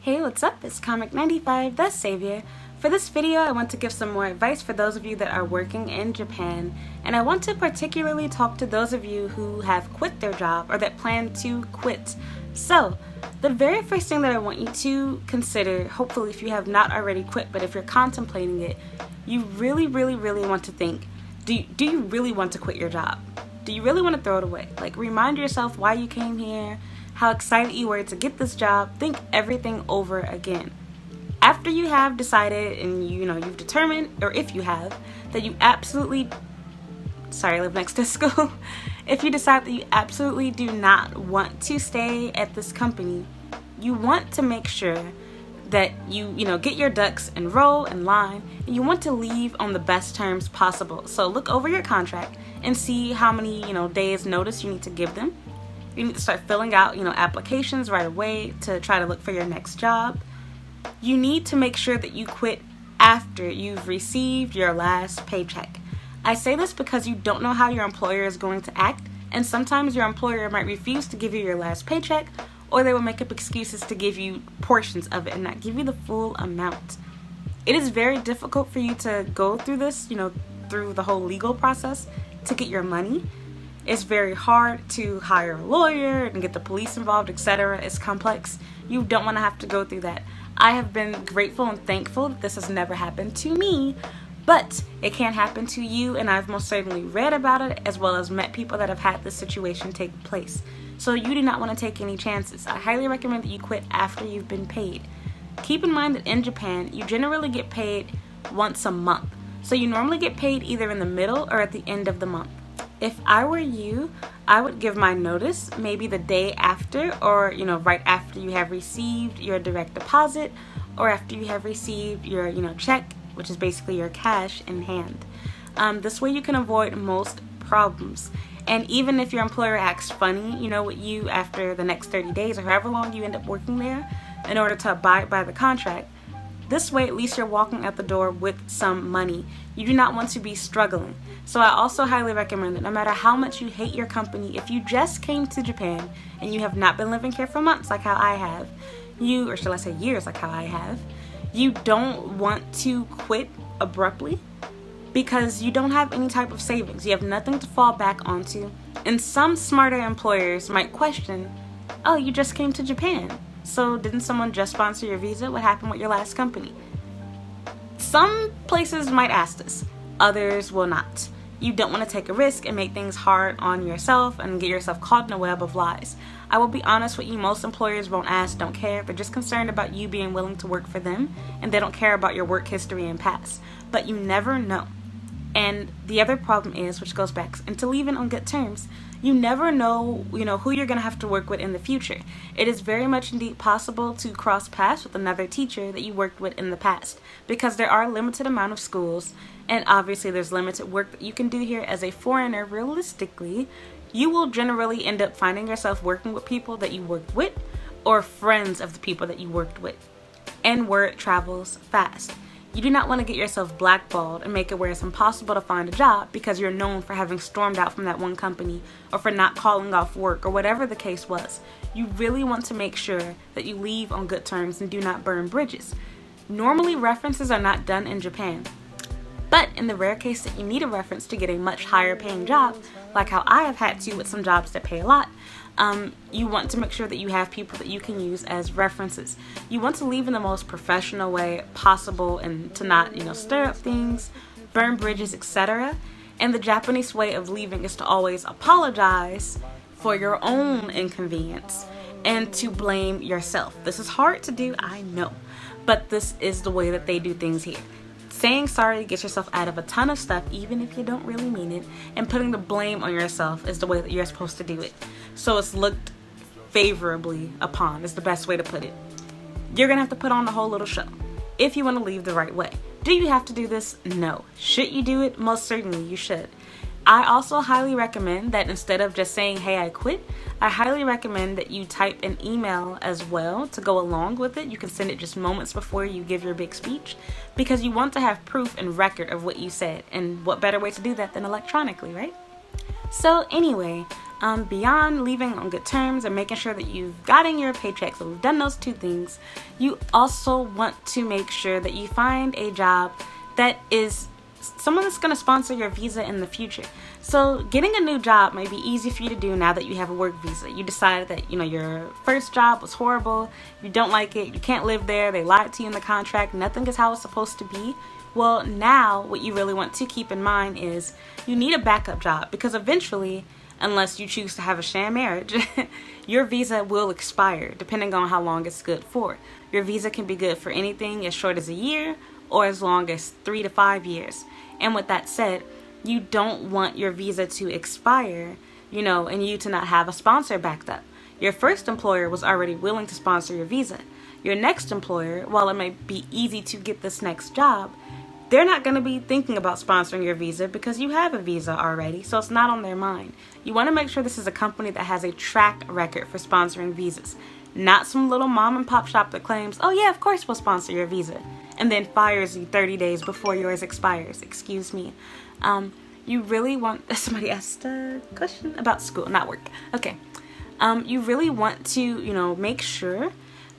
Hey, what's up? It's Comic95, the Savior. For this video, I want to give some more advice for those of you that are working in Japan, and I want to particularly talk to those of you who have quit their job or that plan to quit. So, the very first thing that I want you to consider, hopefully if you have not already quit, but if you're contemplating it, you really want to think, do you really want to quit your job? Do you really want to throw it away? Like, remind yourself why you came here, how excited you were to get this job. Think everything over again. After you have decided and you've determined, or if you have, that you absolutely, I live next to school. If you decide that you absolutely do not want to stay at this company, you want to make sure that you get your ducks in row and line, and you want to leave on the best terms possible. So look over your contract and see how many days notice you need to give them. You need to start filling out applications right away to try to look for your next job. You need to make sure that you quit after you've received your last paycheck. I say this because you don't know how your employer is going to act, and sometimes your employer might refuse to give you your last paycheck, or they will make up excuses to give you portions of it and not give you the full amount. It is very difficult for you to go through this, through the whole legal process to get your money. It's very hard to hire a lawyer and get the police involved, etc. It's complex. You don't want to have to go through that. I have been grateful and thankful that this has never happened to me, but it can happen to you, and I've most certainly read about it as well as met people that have had this situation take place. So you do not want to take any chances. I highly recommend that you quit after you've been paid. Keep in mind that in Japan, you generally get paid once a month. So you normally get paid either in the middle or at the end of the month. If I were you, I would give my notice maybe the day after, or right after you have received your direct deposit, or after you have received your check, which is basically your cash in hand. This way you can avoid most problems. And even if your employer acts funny, with you after the next 30 days or however long you end up working there in order to abide by the contract, this way at least you're walking out the door with some money. You do not want to be struggling. So I also highly recommend that no matter how much you hate your company, if you just came to Japan and you have not been living here for months like how I have, or shall I say years like how I have, you don't want to quit abruptly because you don't have any type of savings. You have nothing to fall back onto. And some smarter employers might question, oh, you just came to Japan. So didn't someone just sponsor your visa? What happened with your last company? Some places might ask this, others will not. You don't want to take a risk and make things hard on yourself and get yourself caught in a web of lies. I will be honest with you, most employers won't ask, don't care. They're just concerned about you being willing to work for them, and they don't care about your work history and past. But you never know. And the other problem is, which goes back into leaving on good terms, you never know, who you're going to have to work with in the future. It is very much indeed possible to cross paths with another teacher that you worked with in the past, because there are limited amount of schools, and obviously there's limited work that you can do here as a foreigner. Realistically, you will generally end up finding yourself working with people that you worked with or friends of the people that you worked with. And word travels fast. You do not want to get yourself blackballed and make it where it's impossible to find a job because you're known for having stormed out from that one company or for not calling off work or whatever the case was. You really want to make sure that you leave on good terms and do not burn bridges. Normally, references are not done in Japan. But in the rare case that you need a reference to get a much higher paying job, like how I have had to with some jobs that pay a lot, you want to make sure that you have people that you can use as references. You want to leave in the most professional way possible and to not, stir up things, burn bridges, etc. And the Japanese way of leaving is to always apologize for your own inconvenience and to blame yourself. This is hard to do, I know, but this is the way that they do things here. Saying sorry gets yourself out of a ton of stuff, even if you don't really mean it, and putting the blame on yourself is the way that you're supposed to do it. So it's looked favorably upon, is the best way to put it. You're gonna have to put on the whole little show if you want to leave the right way. Do you have to do this? No. Should you do it? Most certainly you should. I also highly recommend that instead of just saying, hey, I quit, I highly recommend that you type an email as well to go along with it. You can send it just moments before you give your big speech because you want to have proof and record of what you said. And what better way to do that than electronically, right? So anyway, beyond leaving on good terms and making sure that you've gotten your paycheck, so we've done those two things, you also want to make sure that you find a job that is someone that's going to sponsor your visa in the future. So getting a new job might be easy for you to do now that you have a work visa. You decided that, your first job was horrible, you don't like it, you can't live there, they lied to you in the contract, nothing is how it's supposed to be. Well, now what you really want to keep in mind is you need a backup job, because eventually, unless you choose to have a sham marriage, your visa will expire depending on how long it's good for. Your visa can be good for anything as short as a year or as long as 3 to 5 years. And with that said, you don't want your visa to expire, and you to not have a sponsor backed up. Your first employer was already willing to sponsor your visa. Your next employer, while it might be easy to get this next job, they're not going to be thinking about sponsoring your visa because you have a visa already, so it's not on their mind. You want to make sure this is a company that has a track record for sponsoring visas, not some little mom and pop shop that claims, oh yeah, of course we'll sponsor your visa, and then fires you 30 days before yours expires. Excuse me. You really want, somebody asked a question about school, not work. Okay. You really want to, make sure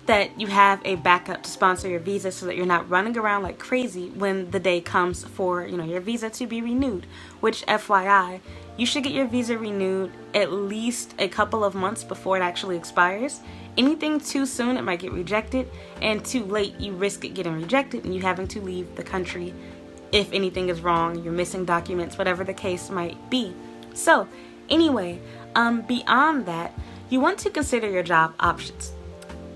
that you have a backup to sponsor your visa so that you're not running around like crazy when the day comes for, your visa to be renewed, which FYI, you should get your visa renewed at least a couple of months before it actually expires. Anything too soon, it might get rejected, and too late, you risk it getting rejected and you having to leave the country if anything is wrong, you're missing documents, whatever the case might be. So anyway, beyond that, you want to consider your job options.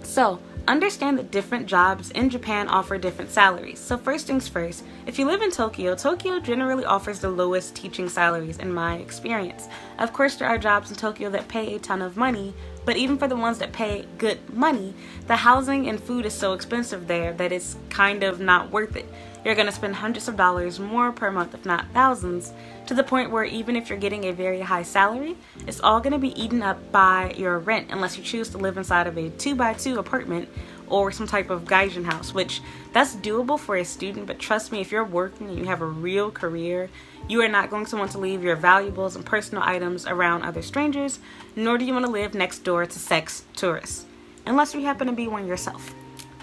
So understand that different jobs in Japan offer different salaries. So first things first, if you live in Tokyo, Tokyo generally offers the lowest teaching salaries in my experience. Of course, there are jobs in Tokyo that pay a ton of money, but even for the ones that pay good money, the housing and food is so expensive there that it's kind of not worth it. You're going to spend hundreds of dollars more per month, if not thousands, to the point where even if you're getting a very high salary, it's all going to be eaten up by your rent unless you choose to live inside of a 2x2 apartment or some type of gaijin house, which that's doable for a student, but trust me, if you're working and you have a real career, you are not going to want to leave your valuables and personal items around other strangers, nor do you want to live next door to sex tourists, unless you happen to be one yourself.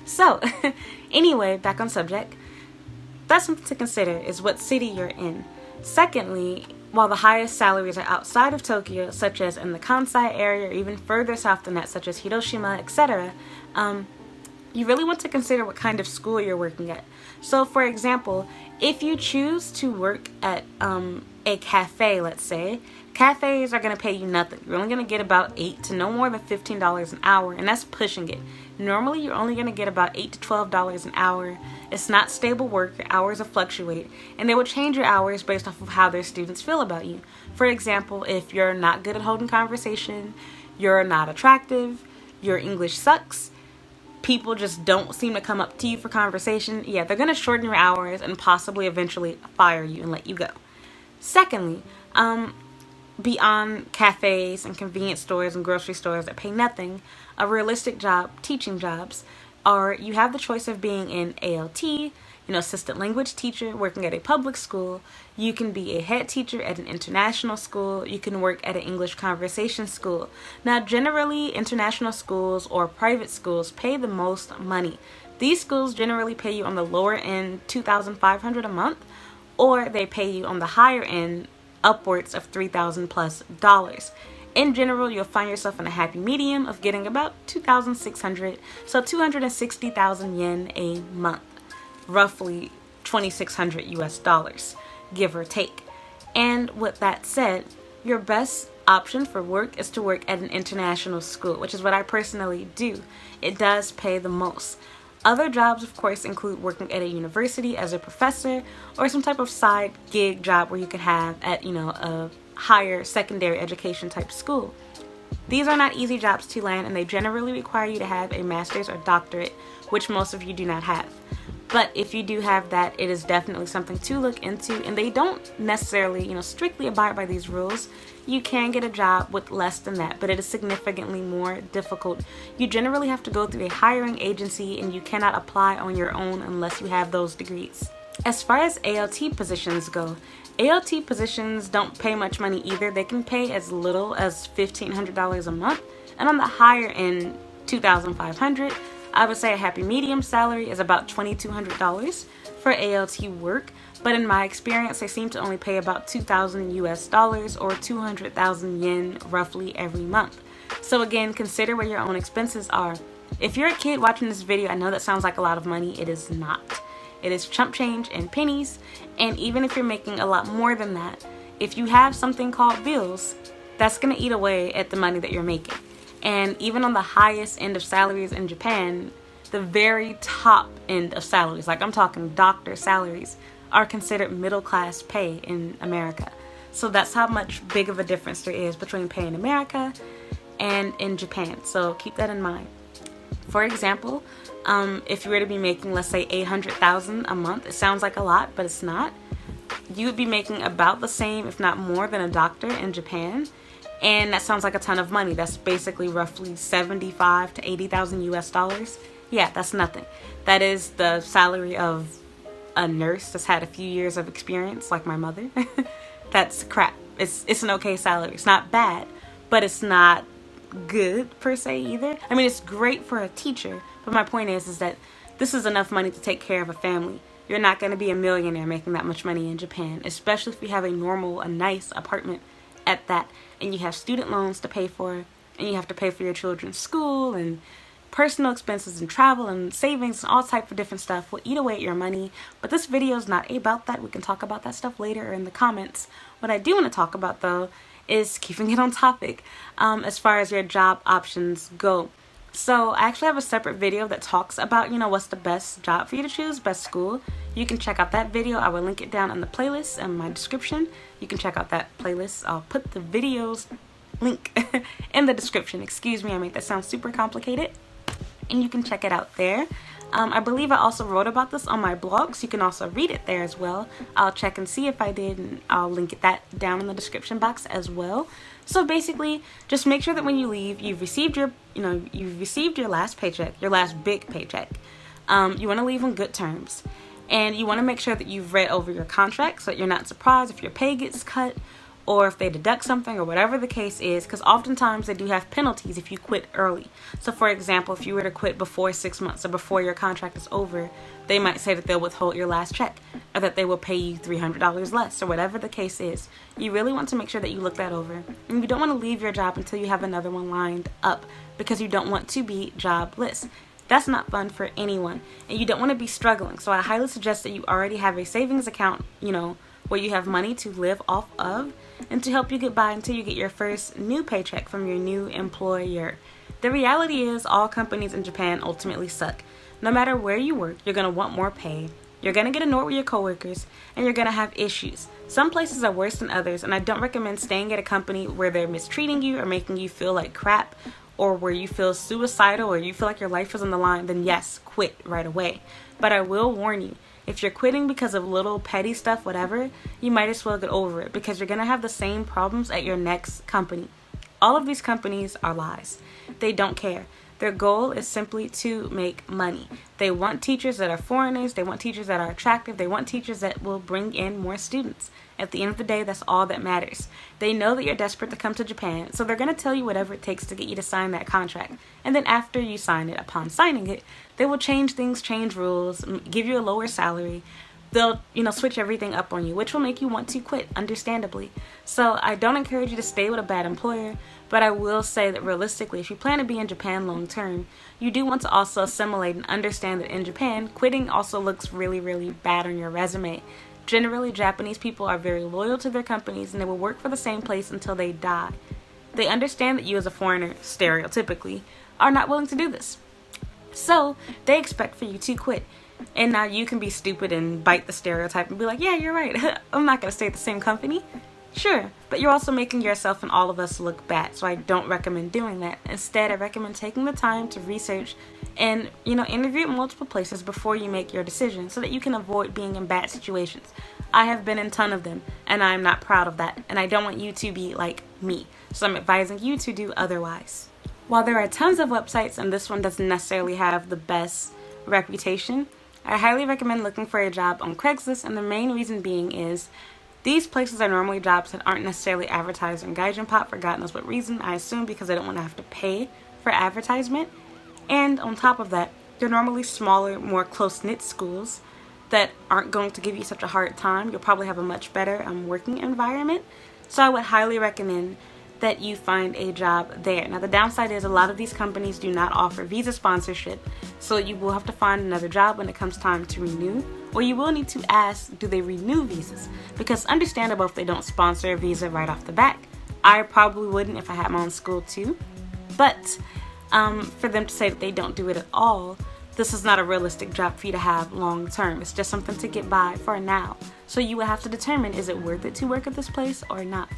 So, anyway, back on subject. That's something to consider, is what city you're in. Secondly, while the highest salaries are outside of Tokyo, such as in the Kansai area or even further south than that, such as Hiroshima, etc., you really want to consider what kind of school you're working at. So, for example, if you choose to work at a cafe, let's say, cafes are going to pay you nothing. You're only going to get about $8 to no more than $15 an hour, and that's pushing it. Normally, you're only going to get about $8 to $12 an hour. It's not stable work. Your hours will fluctuate, and they will change your hours based off of how their students feel about you. For example, if you're not good at holding conversation, you're not attractive, your English sucks, people just don't seem to come up to you for conversation, yeah, they're going to shorten your hours and possibly eventually fire you and let you go. Secondly, beyond cafes and convenience stores and grocery stores that pay nothing, a realistic job, teaching jobs, are you have the choice of being in ALT, assistant language teacher, working at a public school. You can be a head teacher at an international school. You can work at an English conversation school. Now, generally, international schools or private schools pay the most money. These schools generally pay you on the lower end $2,500 a month, or they pay you on the higher end upwards of $3,000 plus. In general, you'll find yourself in a happy medium of getting about 2,600, so 260,000 yen a month, roughly 2,600 US dollars, give or take. And with that said, your best option for work is to work at an international school, which is what I personally do. It does pay the most. Other jobs, of course, include working at a university as a professor or some type of side gig job where you could have at, a higher secondary education type school. These are not easy jobs to land, and they generally require you to have a master's or doctorate, which most of you do not have. But if you do have that, it is definitely something to look into, and they don't necessarily, strictly abide by these rules. You can get a job with less than that, but it is significantly more difficult. You generally have to go through a hiring agency, and you cannot apply on your own unless you have those degrees. As far as ALT positions go, ALT positions don't pay much money either. They can pay as little as $1,500 a month, and on the higher end, $2,500. I would say a happy medium salary is about $2,200 for ALT work, but in my experience, they seem to only pay about 2,000 US dollars or 200,000 yen roughly every month. So again, consider where your own expenses are. If you're a kid watching this video, I know that sounds like a lot of money. It is not. It is chump change and pennies, and even if you're making a lot more than that, if you have something called bills, that's going to eat away at the money that you're making. And even on the highest end of salaries in Japan, the very top end of salaries, like I'm talking doctor salaries, are considered middle class pay in America. So that's how much big of a difference there is between pay in America and in Japan. So keep that in mind. For example, if you were to be making, let's say, $800,000 a month, it sounds like a lot, but it's not. You would be making about the same, if not more, than a doctor in Japan. And that sounds like a ton of money. That's basically roughly 75 to 80,000 US dollars. Yeah, that's nothing. That is the salary of a nurse that's had a few years of experience, like my mother. That's crap. It's an okay salary. It's not bad, but it's not good per se either. I mean, it's great for a teacher, but my point is that this is enough money to take care of a family. You're not going to be a millionaire making that much money in Japan, especially if you have a nice apartment at that, and you have student loans to pay for, and you have to pay for your children's school and personal expenses and travel and savings and all types of different stuff will eat away at your money. But this video is not about that. We can talk about that stuff later in the comments. What I do want to talk about, though, is keeping it on topic as far as your job options go. So I actually have a separate video that talks about, what's the best job for you to choose, best school. You can check out that video. I will link it down in the playlist in my description. You can check out that playlist. I'll put the video's link in the description. Excuse me, I make that sound super complicated. And you can check it out there. I believe I also wrote about this on my blog, so you can also read it there as well. I'll check and see if I did, and I'll link that down in the description box as well. So basically, just make sure that when you leave, you've received your last paycheck, your last big paycheck. You want to leave on good terms, and you want to make sure that you've read over your contract so that you're not surprised if your pay gets cut or if they deduct something or whatever the case is, because oftentimes they do have penalties if you quit early. So for example, if you were to quit before 6 months or before your contract is over, they might say that they'll withhold your last check or that they will pay you $300 less or whatever the case is. You really want to make sure that you look that over, and you don't want to leave your job until you have another one lined up because you don't want to be jobless. That's not fun for anyone, and you don't want to be struggling. So I highly suggest that you already have a savings account, where you have money to live off of and to help you get by until you get your first new paycheck from your new employer. The reality is all companies in Japan ultimately suck. No matter where you work, you're going to want more pay, you're going to get annoyed with your coworkers, and you're going to have issues. Some places are worse than others, and I don't recommend staying at a company where they're mistreating you or making you feel like crap, or where you feel suicidal or you feel like your life is on the line. Then yes, quit right away. But I will warn you, if you're quitting because of little petty stuff, whatever, you might as well get over it because you're going to have the same problems at your next company. All of these companies are lies. They don't care. Their goal is simply to make money. They want teachers that are foreigners. They want teachers that are attractive. They want teachers that will bring in more students. At the end of the day, that's all that matters. They know that you're desperate to come to Japan, so they're going to tell you whatever it takes to get you to sign that contract. And then after you sign it, upon signing it, they will change things, change rules, give you a lower salary. They'll, switch everything up on you, which will make you want to quit, understandably. So I don't encourage you to stay with a bad employer, but I will say that realistically, if you plan to be in Japan long term, you do want to also assimilate and understand that in Japan, quitting also looks really, really bad on your resume. Generally, Japanese people are very loyal to their companies and they will work for the same place until they die. They understand that you as a foreigner, stereotypically, are not willing to do this. So they expect for you to quit. And now you can be stupid and bite the stereotype and be like, yeah, you're right. I'm not going to stay at the same company. Sure, but you're also making yourself and all of us look bad, so I don't recommend doing that. Instead, I recommend taking the time to research and, interview at multiple places before you make your decision so that you can avoid being in bad situations. I have been in a ton of them, and I'm not proud of that, and I don't want you to be like me, so I'm advising you to do otherwise. While there are tons of websites, and this one doesn't necessarily have the best reputation, I highly recommend looking for a job on Craigslist, and the main reason being is These places are normally jobs that aren't necessarily advertised on Gaijin Pop for God knows what reason, I assume because they don't want to have to pay for advertisement. And on top of that, they're normally smaller, more close-knit schools that aren't going to give you such a hard time. You'll probably have a much better working environment. So I would highly recommend that you find a job there. Now the downside is a lot of these companies do not offer visa sponsorship, so you will have to find another job when it comes time to renew, or you will need to ask, do they renew visas? Because understandable if they don't sponsor a visa right off the bat. I probably wouldn't if I had my own school too, but for them to say that they don't do it at all, this is not a realistic job for you to have long term. It's just something to get by for now. So you will have to determine, is it worth it to work at this place or not?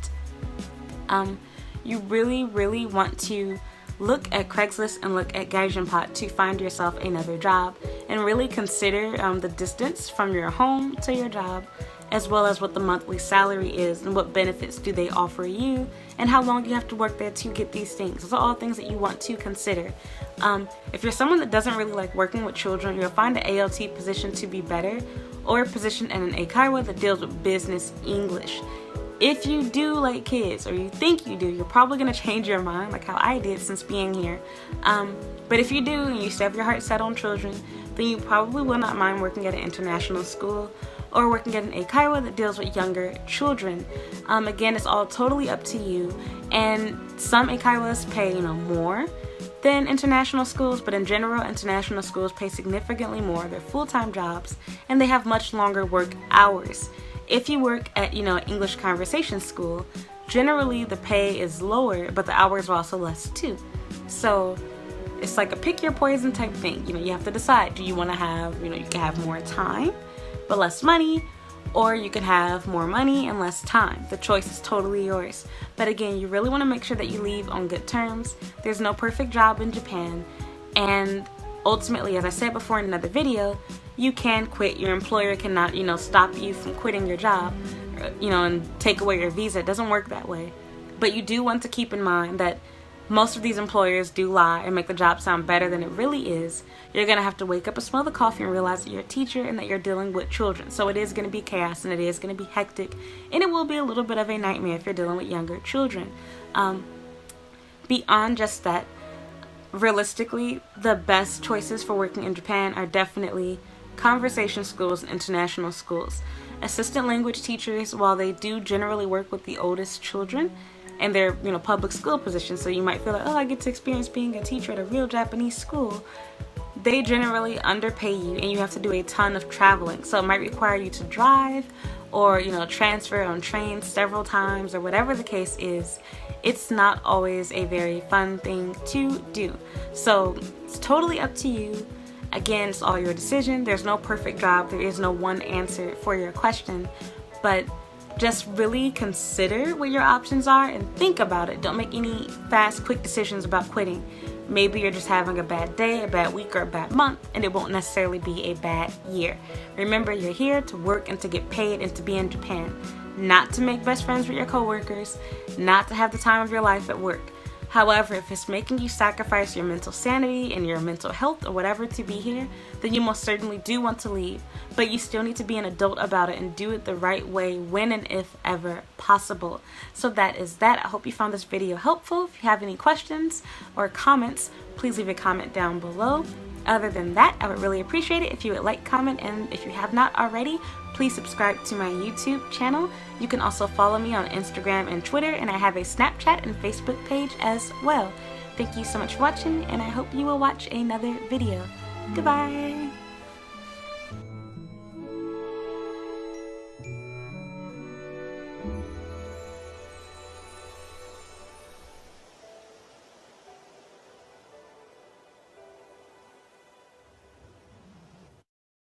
You really want to look at Craigslist and look at Gaijin Pot to find yourself another job, and really consider the distance from your home to your job, as well as what the monthly salary is and what benefits do they offer you and how long you have to work there to get these things. Those are all things that you want to consider. If you're someone that doesn't really like working with children, you'll find an ALT position to be better, or a position in an eikaiwa that deals with business English. If you do like kids, or you think you do, you're probably going to change your mind like how I did since being here. But if you do and you still have your heart set on children, then you probably will not mind working at an international school or working at an eikaiwa that deals with younger children. Again, it's all totally up to you, and some eikaiwas pay more than international schools, but in general international schools pay significantly more. They're full-time jobs and they have much longer work hours. If you work at English conversation school, generally the pay is lower, but the hours are also less too. So it's like a pick your poison type thing. You have to decide, do you want to have, you can have more time but less money, or you can have more money and less time. The choice is totally yours. But again, you really want to make sure that you leave on good terms. There's no perfect job in Japan, and ultimately, as I said before in another video, you can quit. Your employer cannot, stop you from quitting your job, and take away your visa. It doesn't work that way. But you do want to keep in mind that most of these employers do lie and make the job sound better than it really is. You're going to have to wake up and smell the coffee and realize that you're a teacher and that you're dealing with children. So it is going to be chaos, and it is going to be hectic, and it will be a little bit of a nightmare if you're dealing with younger children. Beyond just that, realistically, the best choices for working in Japan are definitely conversation schools and international schools. Assistant language teachers, while they do generally work with the oldest children, and they're public school positions, so you might feel like, oh, I get to experience being a teacher at a real Japanese school, they generally underpay you and you have to do a ton of traveling. So it might require you to drive or transfer on trains several times, or whatever the case is. It's not always a very fun thing to do. So it's totally up to you. Again, it's all your decision. There's no perfect job. There is no one answer for your question, but just really consider what your options are and think about it. Don't make any fast, quick decisions about quitting. Maybe you're just having a bad day, a bad week, or a bad month, and it won't necessarily be a bad year. Remember, you're here to work and to get paid and to be in Japan, not to make best friends with your coworkers, not to have the time of your life at work. However, if it's making you sacrifice your mental sanity and your mental health or whatever to be here, then you most certainly do want to leave. But you still need to be an adult about it and do it the right way when and if ever possible. So that is that. I hope you found this video helpful. If you have any questions or comments, please leave a comment down below. Other than that, I would really appreciate it if you would like, comment, and if you have not already, please subscribe to my YouTube channel. You can also follow me on Instagram and Twitter, and I have a Snapchat and Facebook page as well. Thank you so much for watching, and I hope you will watch another video. Goodbye!